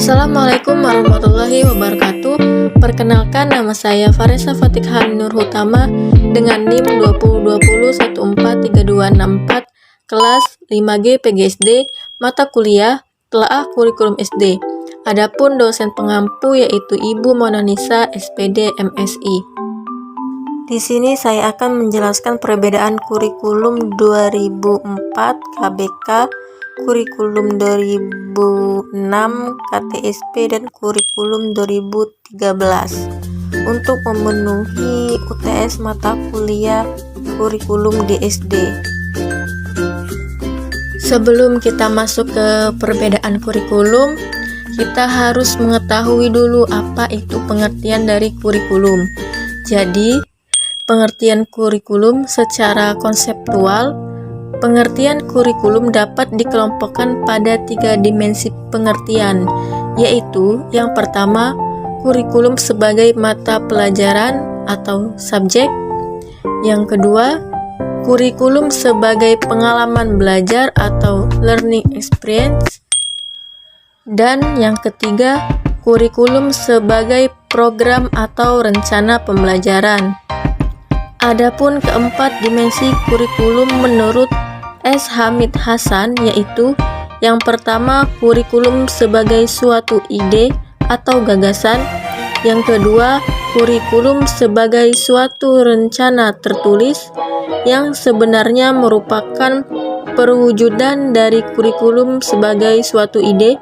Assalamualaikum warahmatullahi wabarakatuh. Perkenalkan, nama saya Faresa Fatikhan Nur Hutama dengan NIM 2020143264, kelas 5G PGSD, mata kuliah Telaah Kurikulum SD. Adapun dosen pengampu yaitu Ibu Mona Nisa, SPD, MSI. Di sini saya akan menjelaskan perbedaan kurikulum 2004 KBK, kurikulum 2006 KTSP, dan kurikulum 2013 untuk memenuhi UTS mata kuliah kurikulum DSD. Sebelum kita masuk ke perbedaan kurikulum, kita harus mengetahui dulu apa itu pengertian dari kurikulum. Jadi, pengertian kurikulum secara konseptual. Pengertian kurikulum dapat dikelompokkan pada 3 dimensi pengertian, yaitu yang pertama, kurikulum sebagai mata pelajaran atau subjek. Yang kedua, kurikulum sebagai pengalaman belajar atau learning experience. Dan yang ketiga, kurikulum sebagai program atau rencana pembelajaran. Adapun keempat dimensi kurikulum menurut S. Hamid Hasan yaitu yang pertama, kurikulum sebagai suatu ide atau gagasan. Yang kedua, kurikulum sebagai suatu rencana tertulis yang sebenarnya merupakan perwujudan dari kurikulum sebagai suatu ide.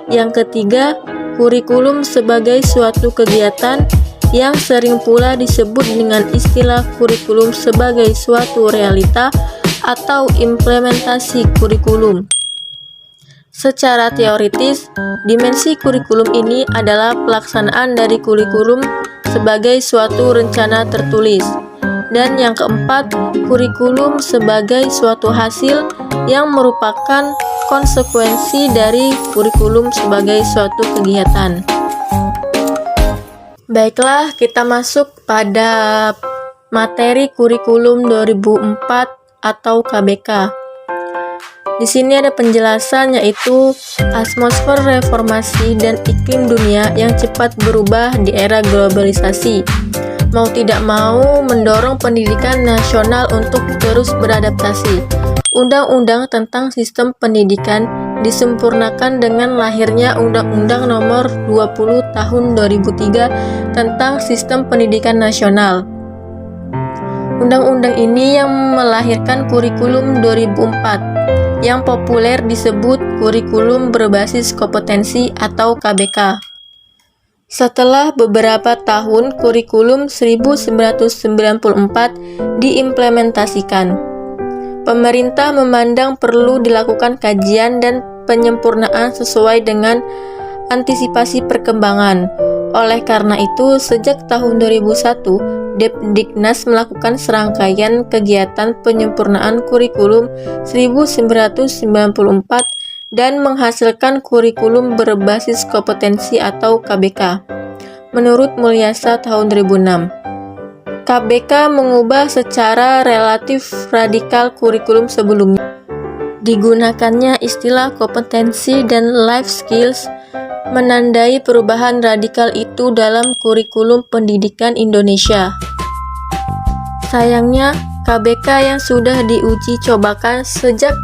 Yang ketiga, kurikulum sebagai suatu kegiatan yang sering pula disebut dengan istilah kurikulum sebagai suatu realita atau implementasi kurikulum. Secara teoritis, dimensi kurikulum ini adalah pelaksanaan dari kurikulum sebagai suatu rencana tertulis. Dan yang keempat, kurikulum sebagai suatu hasil yang merupakan konsekuensi dari kurikulum sebagai suatu kegiatan. Baiklah, kita masuk pada materi kurikulum 2004 atau KBK. Di sini ada penjelasan yaitu atmosfer reformasi dan iklim dunia yang cepat berubah di era globalisasi. Mau tidak mau mendorong pendidikan nasional untuk terus beradaptasi. Undang-undang tentang sistem pendidikan disempurnakan dengan lahirnya Undang-Undang Nomor 20 Tahun 2003 tentang Sistem Pendidikan Nasional. Undang-undang ini yang melahirkan kurikulum 2004 yang populer disebut kurikulum berbasis kompetensi atau KBK. Setelah beberapa tahun, kurikulum 1994 diimplementasikan. Pemerintah memandang perlu dilakukan kajian dan penyempurnaan sesuai dengan antisipasi perkembangan. Oleh karena itu, sejak tahun 2001, Depdiknas melakukan serangkaian kegiatan penyempurnaan kurikulum 1994 dan menghasilkan kurikulum berbasis kompetensi atau KBK. Menurut Mulyasa tahun 2006, KBK mengubah secara relatif radikal kurikulum sebelumnya. Digunakannya istilah kompetensi dan life skills menandai perubahan radikal itu dalam kurikulum pendidikan Indonesia. Sayangnya, KBK yang sudah diuji cobakan sejak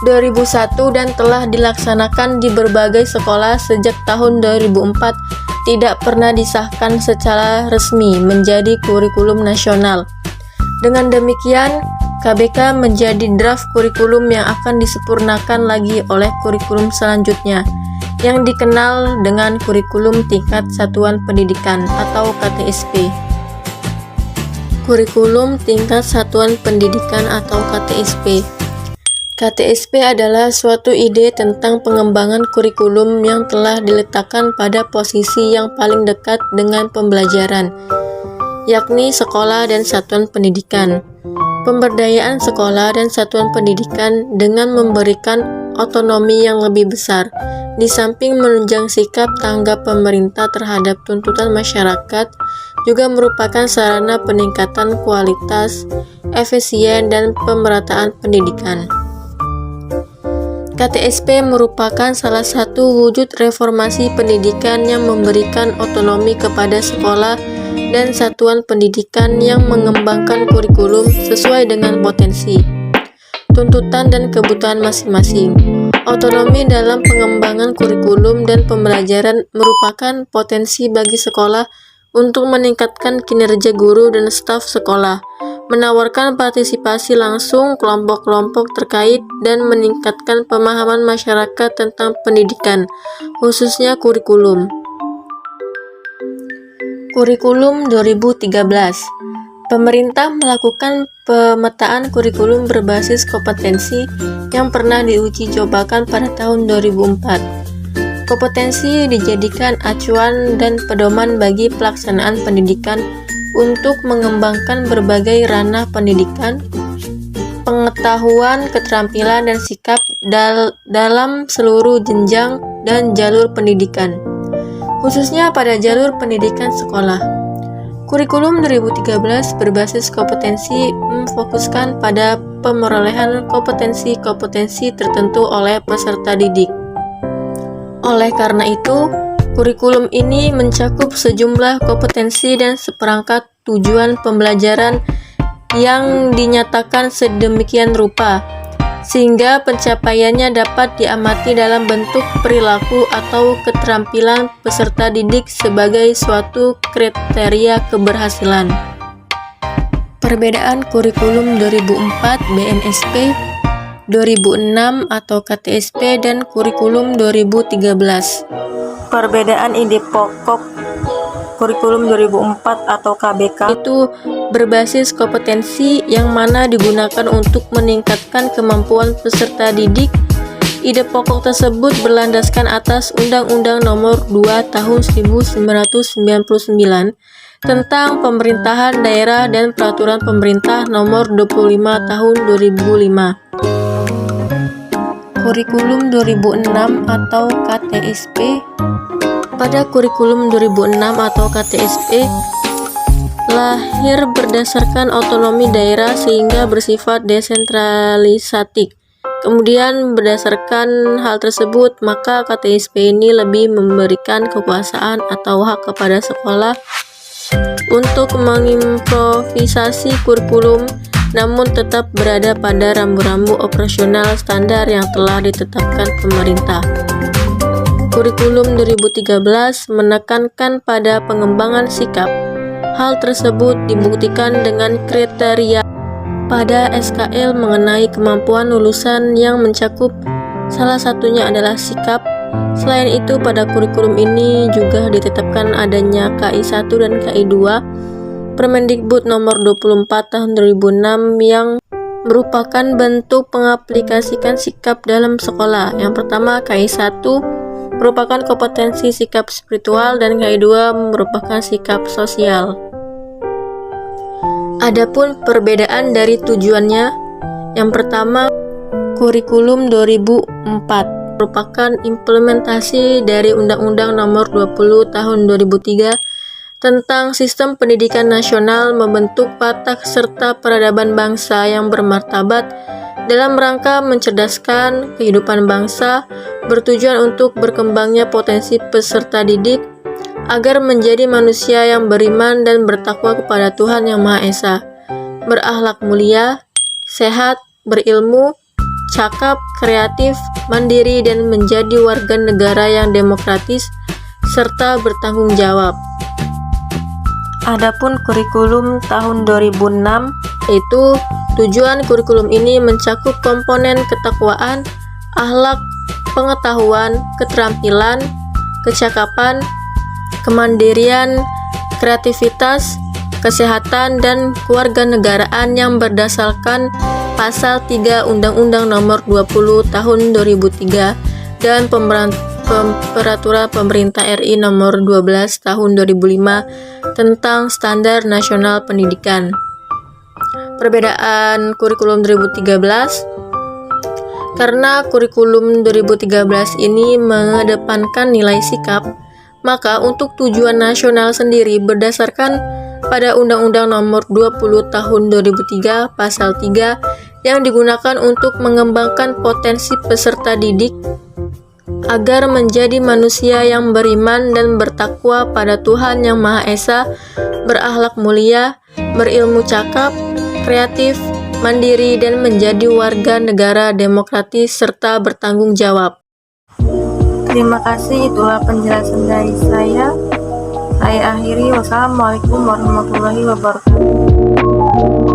2001 dan telah dilaksanakan di berbagai sekolah sejak tahun 2004 tidak pernah disahkan secara resmi menjadi kurikulum nasional. Dengan demikian, KBK menjadi draft kurikulum yang akan disempurnakan lagi oleh kurikulum selanjutnya, yang dikenal dengan kurikulum tingkat satuan pendidikan atau KTSP. Kurikulum tingkat satuan pendidikan atau KTSP. KTSP adalah suatu ide tentang pengembangan kurikulum yang telah diletakkan pada posisi yang paling dekat dengan pembelajaran, yakni sekolah dan satuan pendidikan. Pemberdayaan sekolah dan satuan pendidikan dengan memberikan otonomi yang lebih besar, di samping menunjang sikap tanggap pemerintah terhadap tuntutan masyarakat, juga merupakan sarana peningkatan kualitas, efisien, dan pemerataan pendidikan. KTSP merupakan salah satu wujud reformasi pendidikan yang memberikan otonomi kepada sekolah dan satuan pendidikan yang mengembangkan kurikulum sesuai dengan potensi, tuntutan dan kebutuhan masing-masing. Otonomi dalam pengembangan kurikulum dan pembelajaran merupakan potensi bagi sekolah untuk meningkatkan kinerja guru dan staf sekolah, menawarkan partisipasi langsung kelompok-kelompok terkait, dan meningkatkan pemahaman masyarakat tentang pendidikan, khususnya kurikulum. Kurikulum 2013. Pemerintah melakukan pemetaan kurikulum berbasis kompetensi yang pernah diuji cobakan pada tahun 2004. Kompetensi dijadikan acuan dan pedoman bagi pelaksanaan pendidikan untuk mengembangkan berbagai ranah pendidikan, pengetahuan, keterampilan, dan sikap dalam seluruh jenjang dan jalur pendidikan, khususnya pada jalur pendidikan sekolah. Kurikulum 2013 berbasis kompetensi memfokuskan pada pemerolehan kompetensi-kompetensi tertentu oleh peserta didik. Oleh karena itu, kurikulum ini mencakup sejumlah kompetensi dan seperangkat tujuan pembelajaran yang dinyatakan sedemikian rupa, sehingga pencapaiannya dapat diamati dalam bentuk perilaku atau keterampilan peserta didik sebagai suatu kriteria keberhasilan. Perbedaan kurikulum 2004 BNSP, 2006 atau KTSP, dan kurikulum 2013. Perbedaan ide pokok kurikulum 2004 atau KBK itu berbasis kompetensi yang mana digunakan untuk meningkatkan kemampuan peserta didik. Ide pokok tersebut berlandaskan atas Undang-Undang Nomor 2 Tahun 1999 tentang Pemerintahan Daerah dan Peraturan Pemerintah Nomor 25 Tahun 2005. Kurikulum 2006 atau KTSP. Pada kurikulum 2006 atau KTSP lahir berdasarkan otonomi daerah sehingga bersifat desentralisatif. Kemudian berdasarkan hal tersebut, maka KTSP ini lebih memberikan kekuasaan atau hak kepada sekolah untuk mengimprovisasi kurikulum, namun tetap berada pada rambu-rambu operasional standar yang telah ditetapkan pemerintah. Kurikulum 2013 menekankan pada pengembangan sikap. Hal tersebut dibuktikan dengan kriteria pada SKL mengenai kemampuan lulusan yang mencakup salah satunya adalah sikap. Selain itu, pada kurikulum ini juga ditetapkan adanya KI 1 dan KI 2 Permendikbud Nomor 24 Tahun 2006 yang merupakan bentuk pengaplikasikan sikap dalam sekolah. Yang pertama, KI 1 merupakan kompetensi sikap spiritual dan KI 2 merupakan sikap sosial. Adapun perbedaan dari tujuannya, yang pertama, kurikulum 2004 merupakan implementasi dari Undang-Undang Nomor 20 Tahun 2003 tentang Sistem Pendidikan Nasional, membentuk watak serta peradaban bangsa yang bermartabat dalam rangka mencerdaskan kehidupan bangsa, bertujuan untuk berkembangnya potensi peserta didik agar menjadi manusia yang beriman dan bertakwa kepada Tuhan Yang Maha Esa, berakhlak mulia, sehat, berilmu, cakap, kreatif, mandiri, dan menjadi warga negara yang demokratis serta bertanggung jawab. Adapun kurikulum tahun 2006, yaitu tujuan kurikulum ini mencakup komponen ketakwaan, akhlak, pengetahuan, keterampilan, kecakapan, kemandirian, kreativitas, kesehatan, dan kewarganegaraan yang berdasarkan Pasal 3 Undang-Undang Nomor 20 Tahun 2003 dan Peraturan Pemerintah RI Nomor 12 Tahun 2005 tentang Standar Nasional Pendidikan. Perbedaan kurikulum 2013, karena kurikulum 2013 ini mengedepankan nilai sikap, maka untuk tujuan nasional sendiri berdasarkan pada Undang-Undang Nomor 20 Tahun 2003 Pasal 3 yang digunakan untuk mengembangkan potensi peserta didik agar menjadi manusia yang beriman dan bertakwa pada Tuhan Yang Maha Esa, berakhlak mulia, berilmu cakap, kreatif, mandiri, dan menjadi warga negara demokratis serta bertanggung jawab. Terima kasih, itulah penjelasan dari saya. Saya akhiri, wassalamualaikum warahmatullahi wabarakatuh.